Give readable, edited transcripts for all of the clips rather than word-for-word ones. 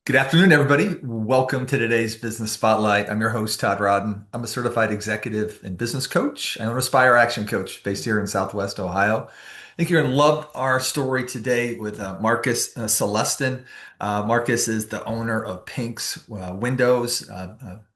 Good afternoon, everybody. Welcome to today's Business Spotlight. I'm your host, Todd Rodden. I'm a certified executive and business coach and an Aspire Action coach based here in Southwest Ohio. I think you're going to love our story today with Marcus Celestin. Marcus is the owner of Pink's Windows,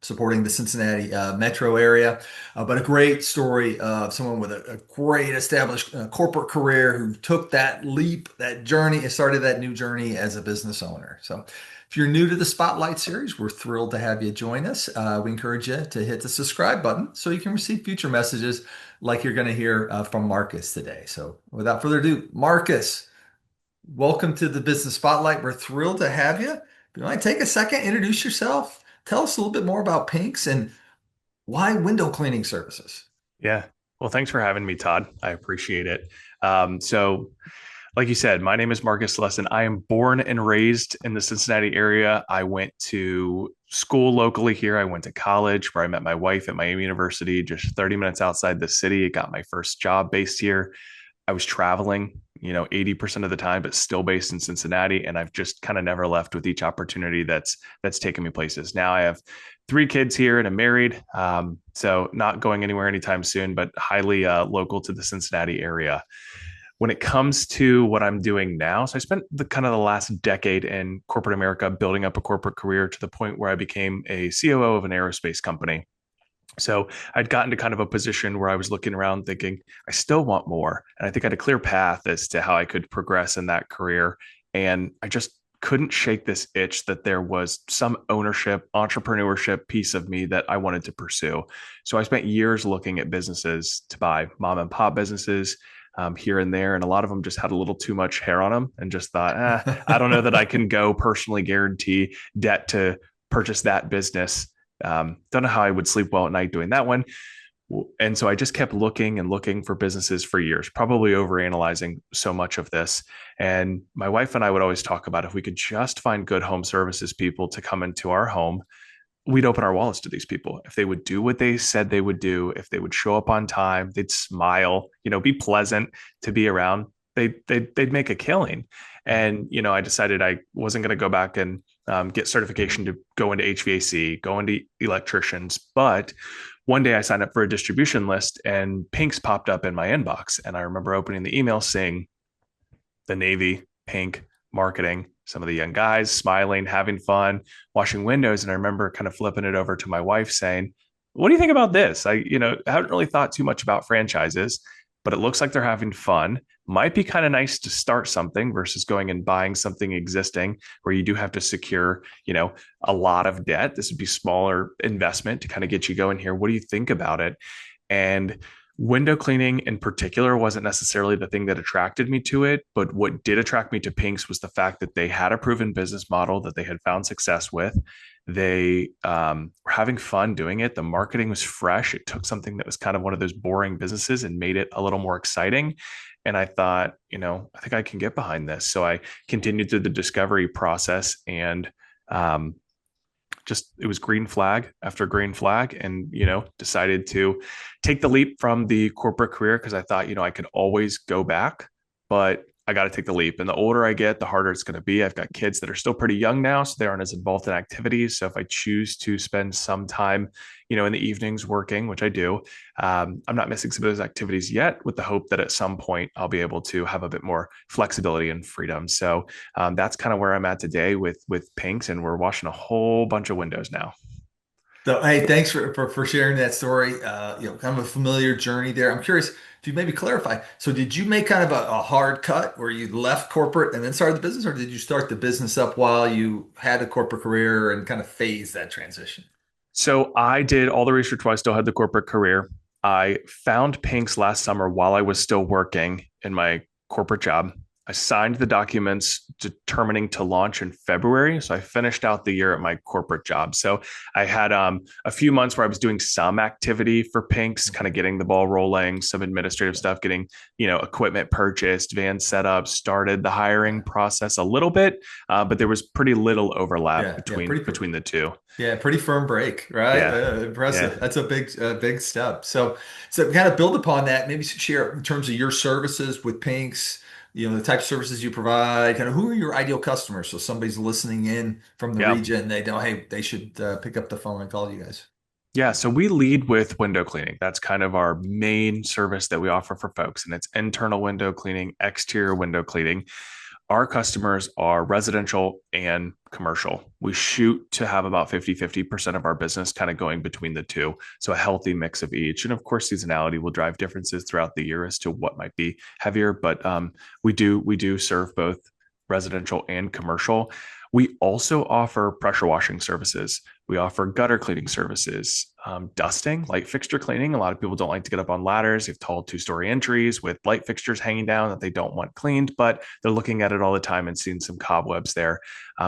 supporting the Cincinnati metro area. But a great story of someone with a great established corporate career who took that leap, that journey, and started that new journey as a business owner. So if you're new to the Spotlight series, we're thrilled to have you join us. We encourage you to hit the subscribe button so you can receive future messages like you're going to hear from Marcus today. So, without further ado, Marcus, welcome to the Business Spotlight. We're thrilled to have you. If you want to take a second, introduce yourself, tell us a little bit more about Pinks and why window cleaning services. Yeah. Well, thanks for having me, Todd. I appreciate it. So, like you said, my name is Marcus Celestin. I am born and raised in the Cincinnati area. I went to school locally here. I went to college where I met my wife at Miami University, just 30 minutes outside the city. I got my first job based here. I was traveling, 80% of the time, but still based in Cincinnati. And I've just kind of never left with each opportunity that's taken me places. Now I have three kids here and I'm married. So not going anywhere anytime soon, but highly local to the Cincinnati area. When it comes to what I'm doing now, so I spent the last decade in corporate America building up a corporate career to the point where I became a COO of an aerospace company. So I'd gotten to kind of a position where I was looking around thinking, I still want more. And I think I had a clear path as to how I could progress in that career. And I just couldn't shake this itch that there was some ownership, entrepreneurship piece of me that I wanted to pursue. So I spent years looking at businesses to buy, mom and pop businesses, here and there. And a lot of them just had a little too much hair on them and just thought, I don't know that I can go personally guarantee debt to purchase that business. Don't know how I would sleep well at night doing that one. And so I just kept looking and looking for businesses for years, probably overanalyzing so much of this. And my wife and I would always talk about if we could just find good home services people to come into our home, we'd open our wallets to these people. If they would do what they said they would do, if they would show up on time, they'd smile, be pleasant to be around, they'd make a killing. And, I decided I wasn't going to go back and get certification to go into HVAC, go into electricians. But one day I signed up for a distribution list and Pink's popped up in my inbox. And I remember opening the email saying the Navy, Pink, marketing, some of the young guys smiling, having fun, washing windows. And I remember kind of flipping it over to my wife saying, what do you think about this? I haven't really thought too much about franchises, but it looks like they're having fun. Might be kind of nice to start something versus going and buying something existing where you do have to secure, a lot of debt. This would be smaller investment to kind of get you going here. What do you think about it? And window cleaning in particular wasn't necessarily the thing that attracted me to it, but what did attract me to Pink's was the fact that they had a proven business model that they had found success with. They were having fun doing it. The marketing was fresh. It took something that was kind of one of those boring businesses and made it a little more exciting. And I thought, I think I can get behind this. So I continued through the discovery process and just it was green flag after green flag, and decided to take the leap from the corporate career because I thought I could always go back, but I got to take the leap. And the older I get, the harder it's going to be. I've got kids that are still pretty young now, so they aren't as involved in activities. So if I choose to spend some time, in the evenings working, which I do, I'm not missing some of those activities yet, with the hope that at some point I'll be able to have a bit more flexibility and freedom. So that's kind of where I'm at today with Pinks, and we're washing a whole bunch of windows now. So, hey, thanks for sharing that story. Kind of a familiar journey there. I'm curious if you maybe clarify. So, did you make kind of a hard cut where you left corporate and then started the business, or did you start the business up while you had a corporate career and kind of phase that transition? So I did all the research while I still had the corporate career. I found Pink's last summer while I was still working in my corporate job. I signed the documents determining to launch in February. So I finished out the year at my corporate job. So I had a few months where I was doing some activity for Pink's, kind of getting the ball rolling, some administrative stuff, getting, equipment purchased, van set up, started the hiring process a little bit, but there was pretty little overlap Yeah, between the two. Yeah, pretty firm break, right? Yeah. Yeah. Impressive. That's a big step. So kind of build upon that. Maybe share in terms of your services with Pinks. The type of services you provide. Kind of who are your ideal customers? So somebody's listening in from the Yeah. region, they know, hey, they should pick up the phone and call you guys. Yeah, so we lead with window cleaning. That's kind of our main service that we offer for folks, and it's internal window cleaning, exterior window cleaning. Our customers are residential and commercial. We shoot to have about 50% of our business kind of going between the two. So a healthy mix of each. And of course, seasonality will drive differences throughout the year as to what might be heavier, but we do serve both residential and commercial. We also offer pressure washing services. We offer gutter cleaning services, dusting, light fixture cleaning. A lot of people don't like to get up on ladders. You have tall two-story entries with light fixtures hanging down that they don't want cleaned, but they're looking at it all the time and seeing some cobwebs there.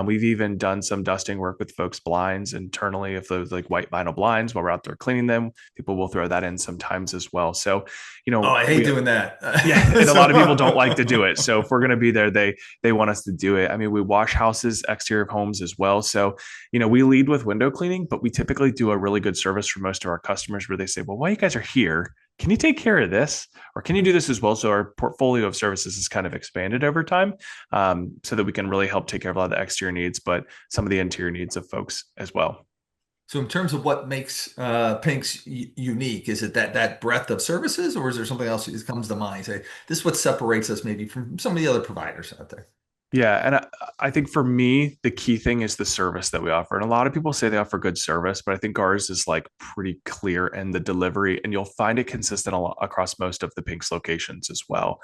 We've even done some dusting work with folks' blinds internally. If those like white vinyl blinds, while we're out there cleaning them, people will throw that in sometimes as well. So, Oh, I hate we doing that. yeah, and a lot of people don't like to do So it. So if we're going to be there, they want us to do it. I mean, we wash houses, exterior homes as well. So, we lead with window cleaning, but we typically do a really good service for most of our customers where they say, "Well, while you guys are here, can you take care of this, or can you do this as well?" So our portfolio of services has kind of expanded over time, so that we can really help take care of a lot of the exterior needs, but some of the interior needs of folks as well. So in terms of what makes Pink's unique, is it that breadth of services, or is there something else that comes to mind? Say, this is what separates us maybe from some of the other providers out there. Yeah, and I think for me, the key thing is the service that we offer. And a lot of people say they offer good service, but I think ours is like pretty clear in the delivery, and you'll find it consistent across most of the Pink's locations as well.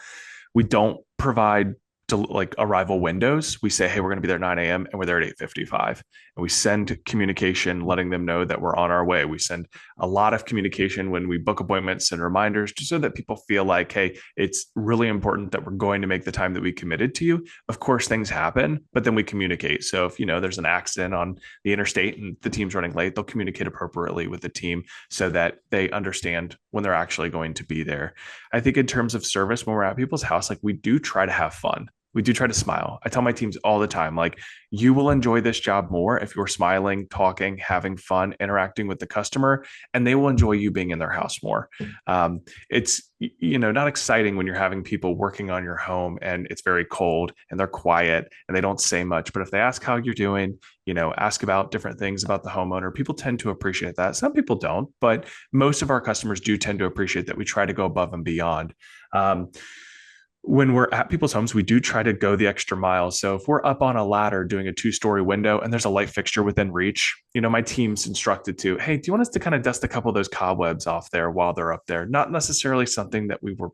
We don't provide to like arrival windows. We say, hey, we're going to be there at 9 a.m. and we're there at 8:55. And we send communication letting them know that we're on our way. We send a lot of communication when we book appointments and reminders just so that people feel like, hey, it's really important that we're going to make the time that we committed to you. Of course, things happen, but then we communicate. So if there's an accident on the interstate and the team's running late, they'll communicate appropriately with the team so that they understand when they're actually going to be there. I think in terms of service, when we're at people's house, like we do try to have fun. We do try to smile. I tell my teams all the time, like, you will enjoy this job more if you're smiling, talking, having fun, interacting with the customer, and they will enjoy you being in their house more. It's, not exciting when you're having people working on your home and it's very cold and they're quiet and they don't say much. But if they ask how you're doing, ask about different things about the homeowner, people tend to appreciate that. Some people don't, but most of our customers do tend to appreciate that we try to go above and beyond. Um, when we're at people's homes, we do try to go the extra mile. So if we're up on a ladder doing a two-story window and there's a light fixture within reach, my team's instructed to, hey, do you want us to kind of dust a couple of those cobwebs off there while they're up there? Not necessarily something that we were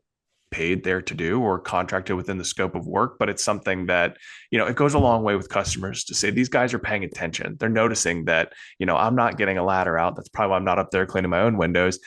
paid there to do or contracted within the scope of work, but it's something that, it goes a long way with customers to say these guys are paying attention. They're noticing that, I'm not getting a ladder out. That's probably why I'm not up there cleaning my own windows.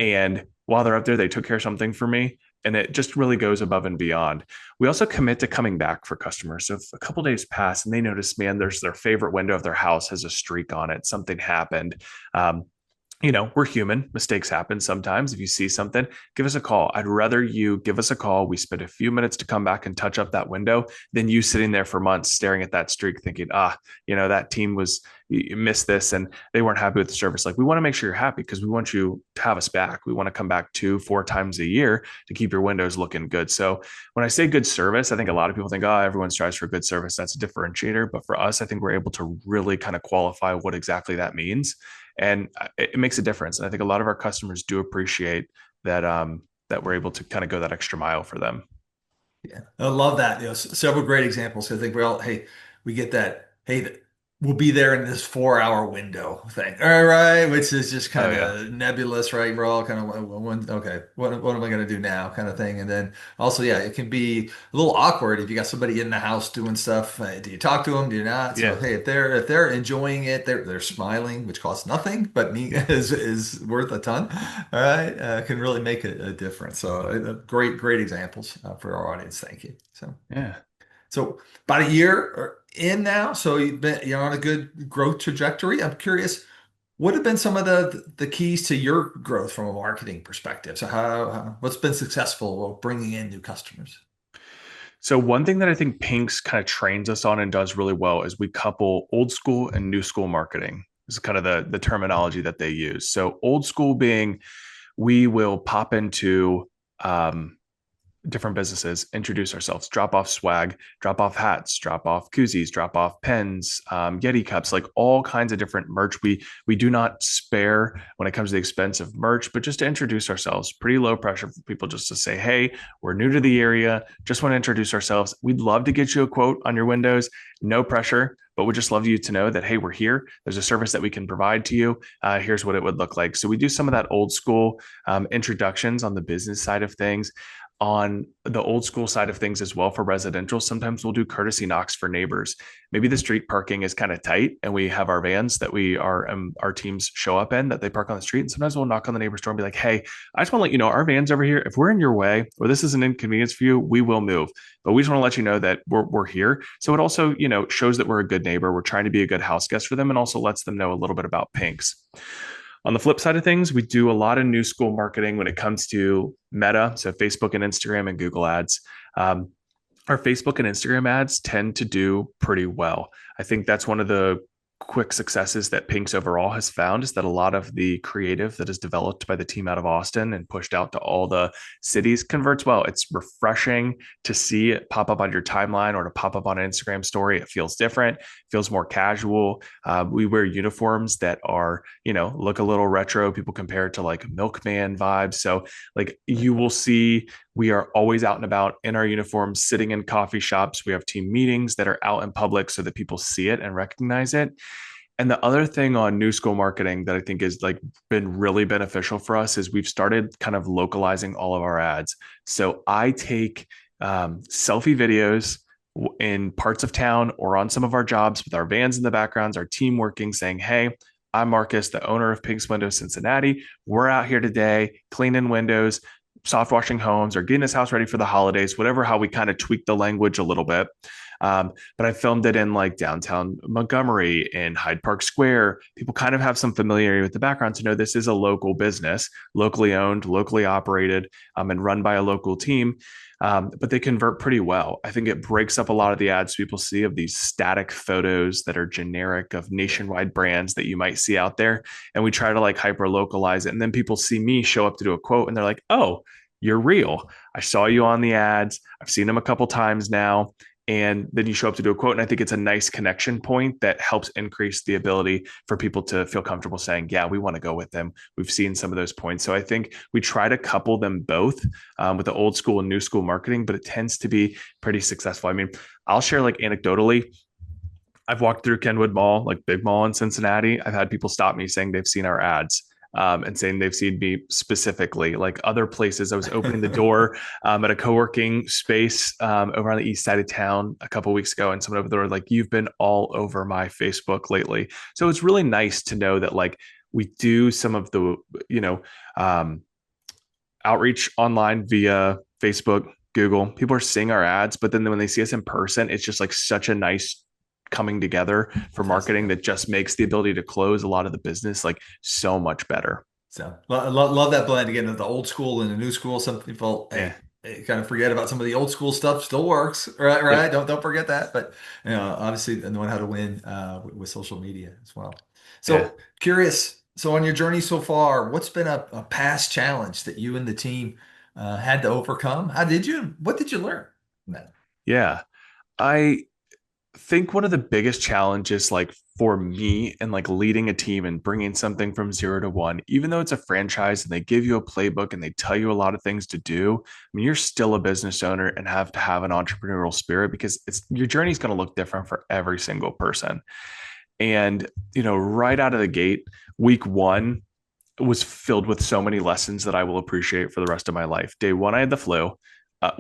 And while they're up there, they took care of something for me. And it just really goes above and beyond. We also commit to coming back for customers. So if a couple days pass and they notice, man, there's their favorite window of their house has a streak on it, something happened. We're human. Mistakes happen sometimes. If you see something, give us a call. I'd rather you give us a call. We spend a few minutes to come back and touch up that window than you sitting there for months staring at that streak thinking, that team missed this and they weren't happy with the service. Like, we want to make sure you're happy because we want you to have us back. We want to come back 2-4 times a year to keep your windows looking good. So when I say good service, I think a lot of people think, everyone strives for good service. That's a differentiator. But for us, I think we're able to really kind of qualify what exactly that means. And it makes a difference. And I think a lot of our customers do appreciate that, that we're able to kind of go that extra mile for them. Yeah, I love that. Several great examples. I think, well, hey, we get that. Hey, we'll be there in this 4 hour window thing. All right, which is just Oh kind yeah. of nebulous, right? We're all kind of, when, okay, what am I going to do now, kind of thing. And then also, yeah, it can be a little awkward if you got somebody in the house doing stuff. Do you talk to them? Do you not? So, Yeah. hey, if they're enjoying it, they're smiling, which costs nothing, but me is worth a ton. All right, can really make a difference. So, great examples for our audience. Thank you. Yeah. So about a year in now, so you're on a good growth trajectory. I'm curious, what have been some of the keys to your growth from a marketing perspective? So what's been successful bringing in new customers? So one thing that I think Pink's kind of trains us on and does really well is we couple old school and new school marketing. is kind of the terminology that they use. So old school being we will pop into different businesses, introduce ourselves, drop off swag, drop off hats, drop off koozies, drop off pens, Yeti cups, like all kinds of different merch. We do not spare when it comes to the expense of merch, but just to introduce ourselves, pretty low pressure for people just to say, hey, we're new to the area, just want to introduce ourselves. We'd love to get you a quote on your windows, no pressure. But we'd just love you to know that, hey, we're here. There's a service that we can provide to you. Here's what it would look like. So we do some of that old school introductions on the business side of things. On the old school side of things as well for residential, sometimes we'll do courtesy knocks for neighbors. Maybe the street parking is kind of tight and we have our vans that our teams show up in that they park on the street. And sometimes we'll knock on the neighbor's door and be like, hey, I just want to let you know our van's over here. If we're in your way or this is an inconvenience for you, we will move. But we just want to let you know that we're here. So it also, shows that we're a good neighbor. We're trying to be a good house guest for them and also lets them know a little bit about Pinks. On the flip side of things, we do a lot of new school marketing when it comes to Meta, so Facebook and Instagram and Google ads. Our Facebook and Instagram ads tend to do pretty well. I think that's one of the quick successes that Pinks overall has found is that a lot of the creative that is developed by the team out of Austin and pushed out to all the cities converts well. It's refreshing to see it pop up on your timeline or to pop up on an Instagram story. It feels different, feels more casual. We wear uniforms that are, look a little retro. People compare it to like milkman vibes. So like you will see we are always out and about in our uniforms, sitting in coffee shops. We have team meetings that are out in public so that people see it and recognize it. And the other thing on new school marketing that I think is like been really beneficial for us is we've started kind of localizing all of our ads. So I take selfie videos in parts of town or on some of our jobs with our vans in the backgrounds, our team working, saying, hey, I'm Marcus, the owner of Pink's Windows Cincinnati. We're out here today cleaning windows, soft washing homes, or getting this house ready for the holidays, whatever, how we kind of tweak the language a little bit. But I filmed it in like downtown Montgomery in Hyde Park Square. People kind of have some familiarity with the background to know this is a local business, locally owned, locally operated, and run by a local team. But they convert pretty well. I think it breaks up a lot of the ads people see of these static photos that are generic of nationwide brands that you might see out there. And we try to like hyper localize it. And then people see me show up to do a quote and they're like, oh, you're real. I saw you on the ads. I've seen them a couple times now. And then you show up to do a quote. And I think it's a nice connection point that helps increase the ability for people to feel comfortable saying, yeah, we want to go with them. We've seen some of those points. So I think we try to couple them both with the old school and new school marketing, but it tends to be pretty successful. I mean, I'll share like anecdotally, I've walked through Kenwood Mall, like big mall in Cincinnati. I've had people stop me saying they've seen our ads. And saying they've seen me specifically, like other places. I was opening the door at a co-working space over on the east side of town a couple of weeks ago, and someone over there like, "You've been all over my Facebook lately." So it's really nice to know that like we do some of the um, outreach online via Facebook, Google. People are seeing our ads, but then when they see us in person, it's just like such a nice coming together for marketing that just makes the ability to close a lot of the business like so much better. So love that blend again of the old school and the new school. Some people Yeah. kind of forget about some of the old school stuff. Still works, right? Right. Yep. Don't forget that. But obviously knowing how to win with social media as well. Yeah. So curious. So on your journey so far, what's been a past challenge that you and the team had to overcome? How did you? What did you learn from that? Yeah. I think one of the biggest challenges like for me and like leading a team and bringing something from 0 to 1, even though it's a franchise and they give you a playbook and they tell you a lot of things to do, I mean, you're still a business owner and have to have an entrepreneurial spirit because it's your journey is going to look different for every single person. And right out of the gate, week one was filled with so many lessons that I will appreciate for the rest of my life. Day one, I had the flu. I've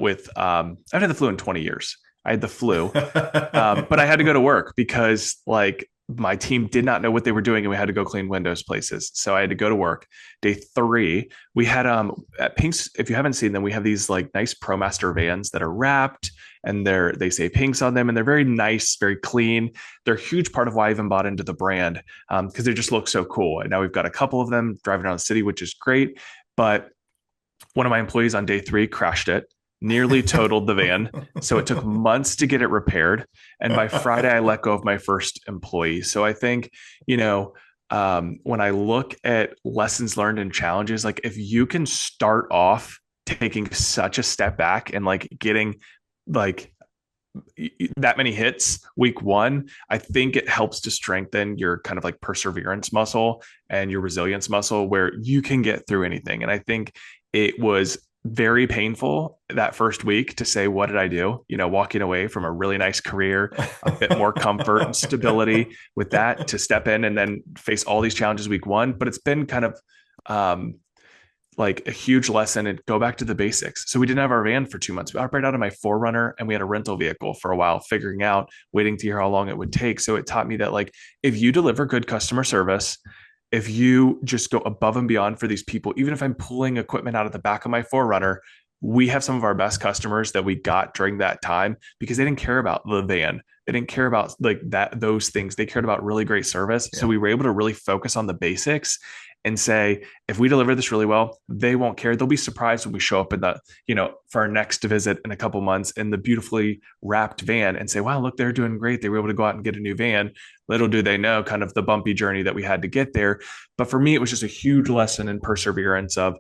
had the flu in 20 years. I had the flu, but I had to go to work because like my team did not know what they were doing and we had to go clean windows places. So I had to go to work. Day three, we had at Pink's, if you haven't seen them, we have these like nice ProMaster vans that are wrapped and they say Pink's on them and they're very nice, very clean. They're a huge part of why I even bought into the brand because they just look so cool. And now we've got a couple of them driving around the city, which is great. But one of my employees on day three crashed it, nearly totaled the van. So it took months to get it repaired. And by Friday, I let go of my first employee. So I think, when I look at lessons learned and challenges, like if you can start off taking such a step back and like getting like that many hits week one, I think it helps to strengthen your kind of like perseverance muscle and your resilience muscle where you can get through anything. And I think it was very painful that first week to say, what did I do? Walking away from a really nice career, a bit more comfort and stability with that to step in and then face all these challenges week one. But it's been kind of, like a huge lesson and go back to the basics. So we didn't have our van for 2 months. We operated out of my Forerunner and we had a rental vehicle for a while, figuring out, waiting to hear how long it would take. So it taught me that like, if you deliver good customer service, if you just go above and beyond for these people, even if I'm pulling equipment out of the back of my Forerunner, we have some of our best customers that we got during that time because they didn't care about the van. They didn't care about like those things. They cared about really great service. So Yeah. we were able to really focus on the basics and say, if we deliver this really well, they won't care. They'll be surprised when we show up in for our next visit in a couple months in the beautifully wrapped van and say, wow, look, they're doing great. They were able to go out and get a new van. Little do they know kind of the bumpy journey that we had to get there. But for me, it was just a huge lesson in perseverance of,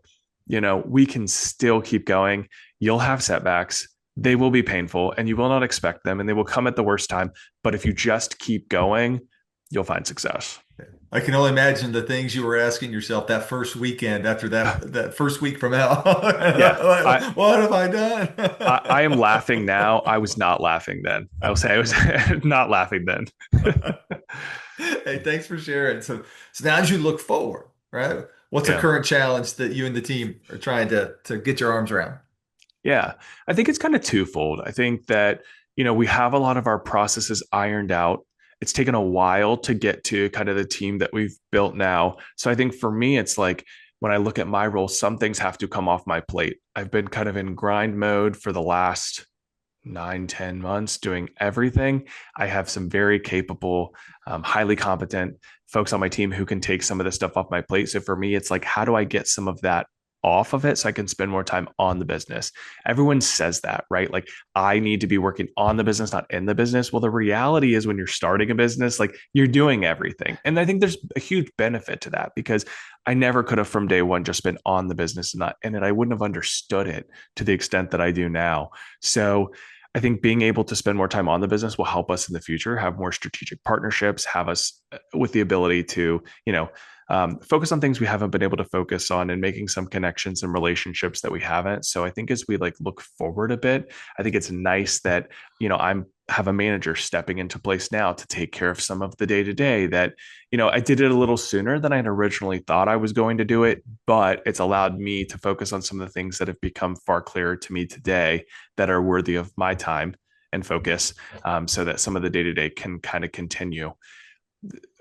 we can still keep going. You'll have setbacks. They will be painful and you will not expect them and they will come at the worst time. But if you just keep going, you'll find success. I can only imagine the things you were asking yourself that first weekend after that first week from hell. Yeah. What have I done? I am laughing now. I was not laughing then. I will say I was not laughing then. Hey, thanks for sharing. So now as you look forward, right? What's a Yeah. current challenge that you and the team are trying to get your arms around? Yeah. I think it's kind of twofold. I think that, we have a lot of our processes ironed out. It's taken a while to get to kind of the team that we've built now. So I think for me, it's like when I look at my role, some things have to come off my plate. I've been kind of in grind mode for the last 9, 10 months doing everything. I have some very capable, highly competent folks on my team who can take some of this stuff off my plate. So for me, it's like, how do I get some of that off of it so I can spend more time on the business? Everyone says that, right? Like, I need to be working on the business, not in the business. Well, the reality is when you're starting a business, like you're doing everything. And I think there's a huge benefit to that because I never could have from day one just been on the business and not in it. I wouldn't have understood it to the extent that I do now. So I think being able to spend more time on the business will help us in the future, have more strategic partnerships, have us with the ability to, focus on things we haven't been able to focus on and making some connections and relationships that we haven't. So I think as we like look forward a bit, I think it's nice that, I'm have a manager stepping into place now to take care of some of the day to day that, I did it a little sooner than I had originally thought I was going to do it, but it's allowed me to focus on some of the things that have become far clearer to me today that are worthy of my time and focus, so that some of the day to day can kind of continue.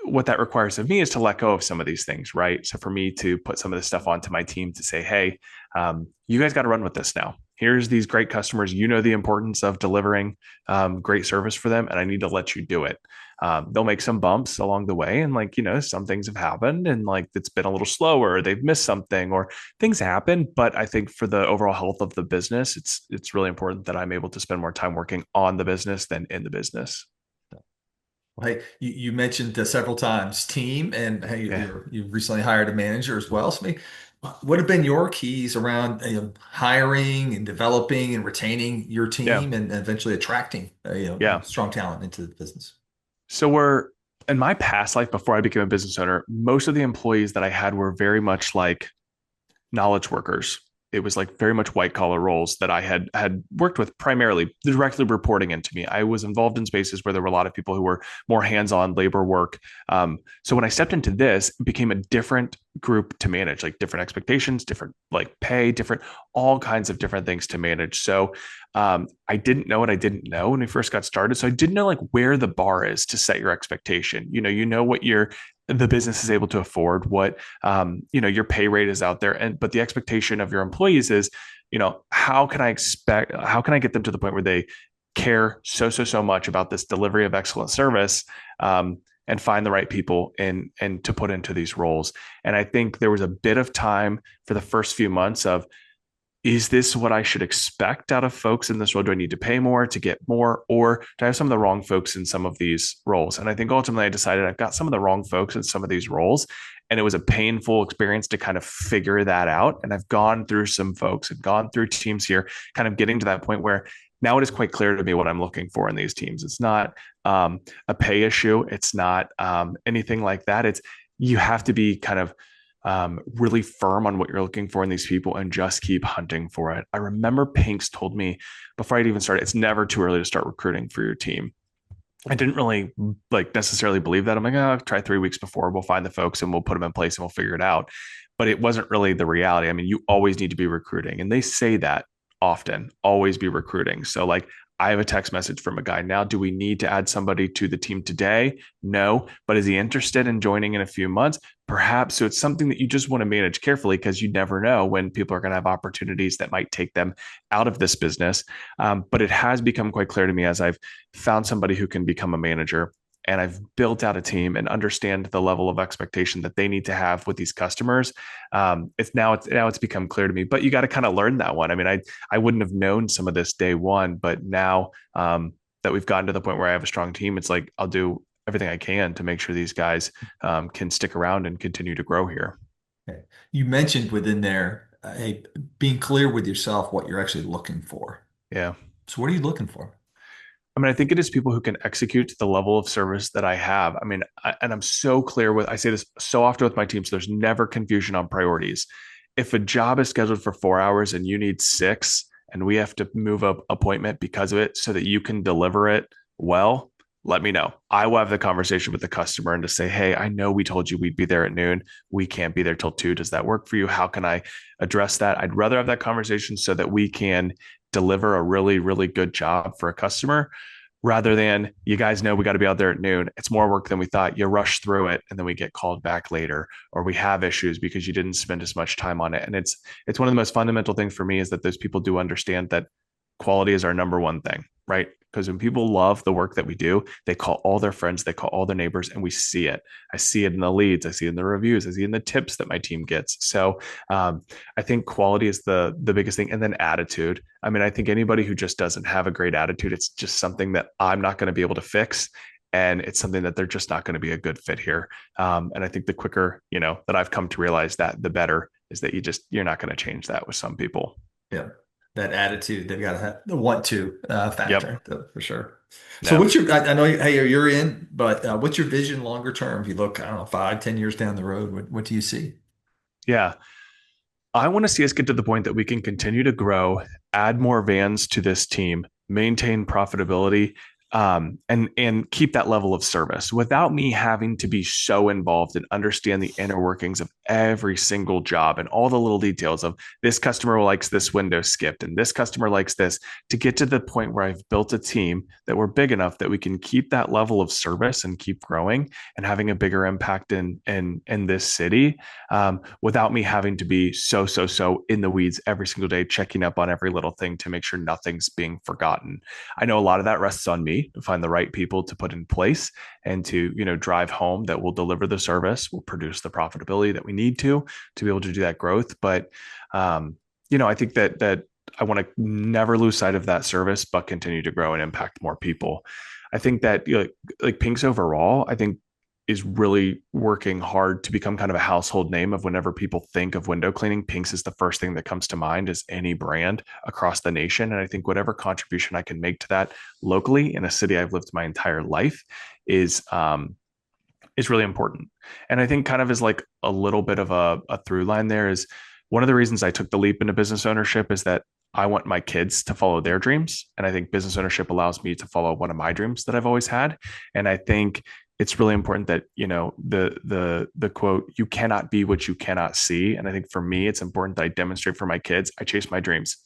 What that requires of me is to let go of some of these things, right? So for me to put some of this stuff onto my team to say, hey, you guys got to run with this now. Here's these great customers. The importance of delivering great service for them, and I need to let you do it. They'll make some bumps along the way, and some things have happened, and like it's been a little slower. They've missed something, or things happen. But I think for the overall health of the business, it's really important that I'm able to spend more time working on the business than in the business. Well, hey, you mentioned several times team, and hey, Yeah, you've recently hired a manager as well. So, what have been your keys around hiring and developing and retaining your yeah, team, and eventually attracting yeah. strong talent into the business? So we're in my past life before I became a business owner, most of the employees that I had were very much like knowledge workers. It was like very much white collar roles that I had worked with, primarily directly reporting into me. I was involved in spaces where there were a lot of people who were more hands-on labor work. So when I stepped into this, it became a different group to manage, like different expectations, different like pay, different all kinds of different things to manage. So I didn't know what I didn't know when we first got started. So I didn't know like where the bar is to set your expectation. What the business is able to afford, what your pay rate is out there, and but the expectation of your employees is, how can I get them to the point where they care so much about this delivery of excellent service, and find the right people and to put into these roles. And I think there was a bit of time for the first few months of is this what I should expect out of folks in this role? Do I need to pay more to get more? Or do I have some of the wrong folks in some of these roles? And I think ultimately I decided I've got some of the wrong folks in some of these roles. And it was a painful experience to kind of figure that out. And I've gone through some folks and gone through teams here, kind of getting to that point where now it is quite clear to me what I'm looking for in these teams. It's not a pay issue. It's not anything like that. It's you have to be kind of really firm on what you're looking for in these people and just keep hunting for it. I remember Pinks told me before I'd even started, it's never too early to start recruiting for your team. I didn't really like necessarily believe that. I'm like, oh, I'll try 3 weeks before. We'll find the folks and we'll put them in place and we'll figure it out. But it wasn't really the reality. I mean, you always need to be recruiting. And they say that often, always be recruiting. So, like, I have a text message from a guy now. Do we need to add somebody to the team today? No. But is he interested in joining in a few months? Perhaps. So it's something that you just want to manage carefully because you never know when people are going to have opportunities that might take them out of this business. But it has become quite clear to me as I've found somebody who can become a manager and I've built out a team and understand the level of expectation that they need to have with these customers. It's become clear to me. But you got to kind of learn that one. I mean, I wouldn't have known some of this day one, but now that we've gotten to the point where I have a strong team, it's like I'll do everything I can to make sure these guys can stick around and continue to grow here. Okay. You mentioned within there, hey, being clear with yourself what you're actually looking for. Yeah. So what are you looking for? I mean, I think it is people who can execute to the level of service that I have. I mean, and I'm so clear with, I say this so often with my team, so there's never confusion on priorities. If a job is scheduled for 4 hours and you need 6, and we have to move up appointment because of it so that you can deliver it well, let me know. I will have the conversation with the customer and to say, hey, I know we told you we'd be there at noon. We can't be there till 2. Does that work for you? How can I address that? I'd rather have that conversation so that we can deliver a really, really good job for a customer rather than you guys know we got to be out there at noon. It's more work than we thought. You rush through it and then we get called back later, or we have issues because you didn't spend as much time on it. And it's one of the most fundamental things for me is that those people do understand that quality is our number one thing, right? Because when people love the work that we do, they call all their friends, they call all their neighbors, and we see it. I see it in the leads, I see it in the reviews, I see it in the tips that my team gets. So I think quality is the biggest thing, and then attitude. I mean, I think anybody who just doesn't have a great attitude, it's just something that I'm not going to be able to fix. And it's something that they're just not going to be a good fit here. And I think the quicker, that I've come to realize that, the better is that you're not going to change that with some people. Yeah. That attitude, they've got to have the want to Yep. factor for sure. So No. I know, hey, you're in, but what's your vision longer term? If you look, I don't know, 5, 10 years down the road, what do you see? Yeah. I want to see us get to the point that we can continue to grow, add more vans to this team, maintain profitability, and keep that level of service without me having to be so involved and understand the inner workings of every single job and all the little details of this customer likes this window skipped and this customer likes this. To get to the point where I've built a team that we're big enough that we can keep that level of service and keep growing and having a bigger impact in this city, without me having to be so in the weeds every single day, checking up on every little thing to make sure nothing's being forgotten. I know a lot of that rests on me to find the right people to put in place and to, drive home that will deliver the service, will produce the profitability that we need to be able to do that growth. But, I think that I want to never lose sight of that service, but continue to grow and impact more people. I think that, like Pink's overall, I think is really working hard to become kind of a household name of whenever people think of window cleaning, Pinks is the first thing that comes to mind as any brand across the nation. And I think whatever contribution I can make to that locally in a city I've lived my entire life is really important. And I think kind of is like a little bit of a through line there is one of the reasons I took the leap into business ownership is that I want my kids to follow their dreams. And I think business ownership allows me to follow one of my dreams that I've always had. And I think it's really important that the quote, you cannot be what you cannot see. And I think for me it's important that I demonstrate for my kids I chase my dreams.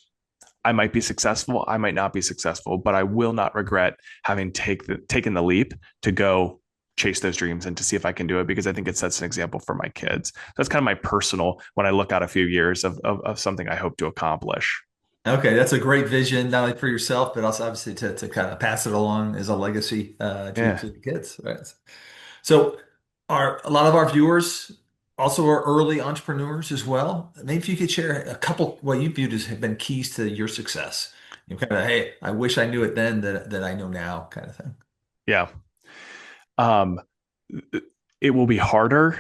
I might be successful, I might not be successful, but I will not regret having taken the leap to go chase those dreams and to see if I can do it, because I think it sets an example for my kids. That's kind of my personal, when I look out a few years of something I hope to accomplish. Okay, that's a great vision, not only for yourself, but also obviously to kind of pass it along as a legacy Yeah. to the kids, right? So, a lot of our viewers also are early entrepreneurs as well. Maybe if you could share a couple what you viewed as have been keys to your success. Kind of, hey, I wish I knew it then that I know now, kind of thing. Yeah. Um, it will be harder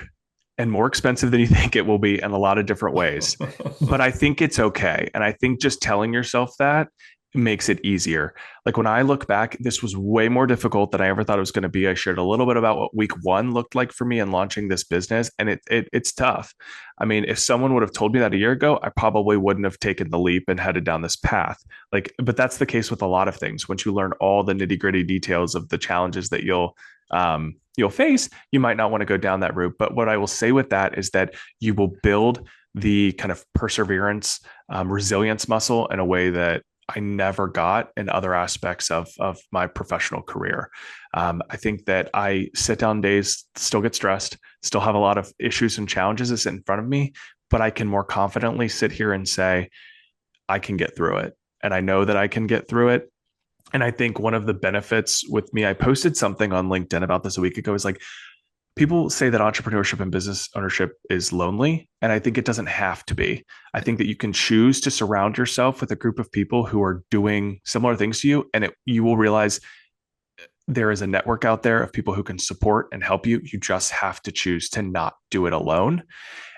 and more expensive than you think it will be in a lot of different ways. But I think it's okay. And I think just telling yourself that makes it easier. Like when I look back, this was way more difficult than I ever thought it was going to be. I shared a little bit about what week one looked like for me in launching this business, and it's tough. I mean, if someone would have told me that a year ago, I probably wouldn't have taken the leap and headed down this path. Like, but that's the case with a lot of things. Once you learn all the nitty gritty details of the challenges that you'll face, you might not want to go down that route. But what I will say with that is that you will build the kind of perseverance, resilience muscle in a way that I never got in other aspects of my professional career. I think that I sit down days, still get stressed, still have a lot of issues and challenges that sit in front of me, but I can more confidently sit here and say, I can get through it. And I know that I can get through it. And I think one of the benefits with me, I posted something on LinkedIn about this a week ago, is like people say that entrepreneurship and business ownership is lonely. And I think it doesn't have to be. I think that you can choose to surround yourself with a group of people who are doing similar things to you. And you will realize there is a network out there of people who can support and help you. You just have to choose to not do it alone.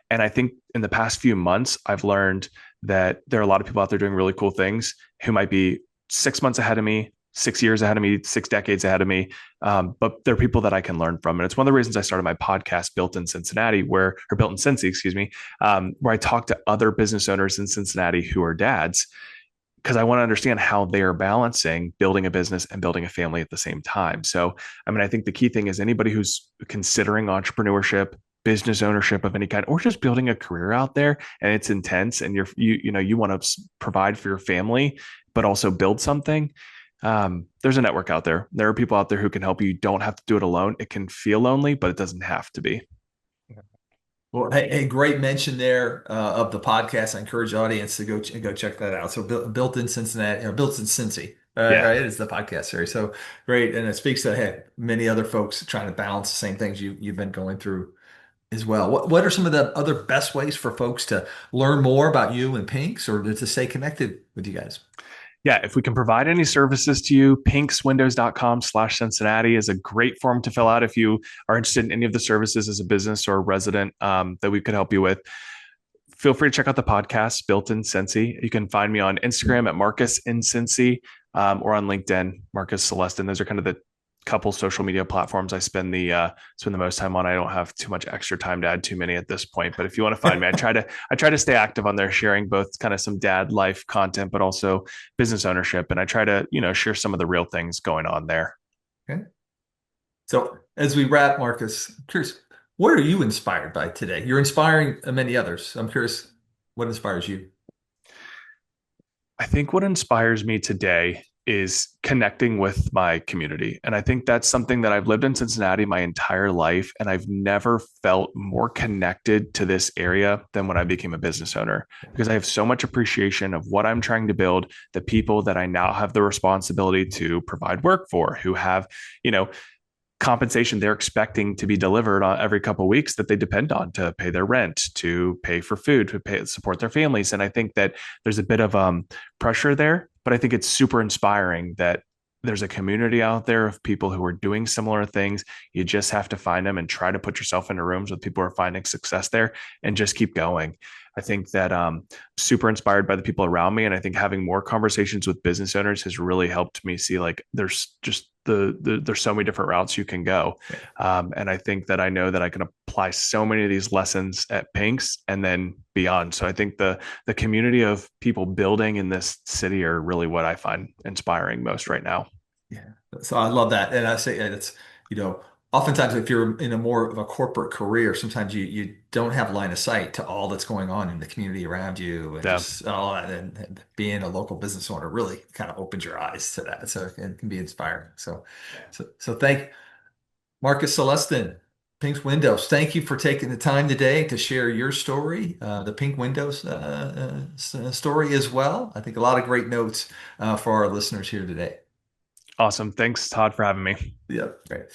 And I think in the past few months, I've learned that there are a lot of people out there doing really cool things who might be 6 months ahead of me, 6 years ahead of me, 6 decades ahead of me. But there are people that I can learn from. And it's one of the reasons I started my podcast, Built in Cincinnati, or Built in Cincy, excuse me, where I talk to other business owners in Cincinnati who are dads, because I want to understand how they are balancing building a business and building a family at the same time. So, I mean, I think the key thing is anybody who's considering entrepreneurship, business ownership of any kind, or just building a career out there and it's intense and you want to provide for your family, but also build something. There's a network out there. There are people out there who can help you. You don't have to do it alone. It can feel lonely, but it doesn't have to be. Well, hey, great mention there of the podcast. I encourage the audience to go check that out. So, built in Cincinnati, or built in Cincy, Yeah. right? Is the podcast series. So great, and it speaks to hey, many other folks trying to balance the same things you've been going through as well. What are some of the other best ways for folks to learn more about you and Pinks, or to stay connected with you guys? Yeah, if we can provide any services to you, pinkswindows.com/Cincinnati is a great form to fill out if you are interested in any of the services as a business or a resident that we could help you with. Feel free to check out the podcast, Built in Cincy. You can find me on Instagram at Marcus in Cincy, or on LinkedIn, Marcus Celestin. Those are kind of the couple social media platforms I spend the most time on. I don't have too much extra time to add too many at this point, but if you want to find me, I try to stay active on there, sharing both kind of some dad life content, but also business ownership. And I try to, share some of the real things going on there. Okay. So as we wrap, Marcus, I'm curious, what are you inspired by today? You're inspiring many others. I'm curious, what inspires you? I think what inspires me today is connecting with my community. And I think that's something that I've lived in Cincinnati my entire life. And I've never felt more connected to this area than when I became a business owner, because I have so much appreciation of what I'm trying to build, the people that I now have the responsibility to provide work for, who have, compensation they're expecting to be delivered on every couple of weeks that they depend on to pay their rent, to pay for food, to support their families. And I think that there's a bit of pressure there, but I think it's super inspiring that there's a community out there of people who are doing similar things. You just have to find them and try to put yourself into rooms with people who are finding success there and just keep going. I think that super inspired by the people around me. And I think having more conversations with business owners has really helped me see like there's just there's so many different routes you can go. And I think that I know that I can apply so many of these lessons at Pinks and then beyond. So I think the community of people building in this city are really what I find inspiring most right now. Yeah. So I love that. And I say and it's, you know, oftentimes if you're in a more of a corporate career, sometimes you don't have line of sight to all that's going on in the community around you and Yeah. just all that. And being a local business owner really kind of opens your eyes to that. So it can be inspiring. So thank Marcus Celestin, Pink's Windows. Thank you for taking the time today to share your story, the Pink Windows story as well. I think a lot of great notes for our listeners here today. Awesome. Thanks, Todd, for having me. Yeah, great.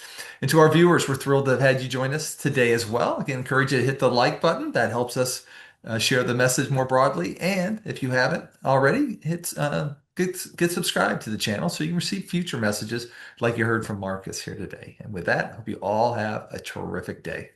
And to our viewers, we're thrilled to have had you join us today as well. I can encourage you to hit the like button. That helps us share the message more broadly. And if you haven't already, get subscribed to the channel so you can receive future messages like you heard from Marcus here today. And with that, I hope you all have a terrific day.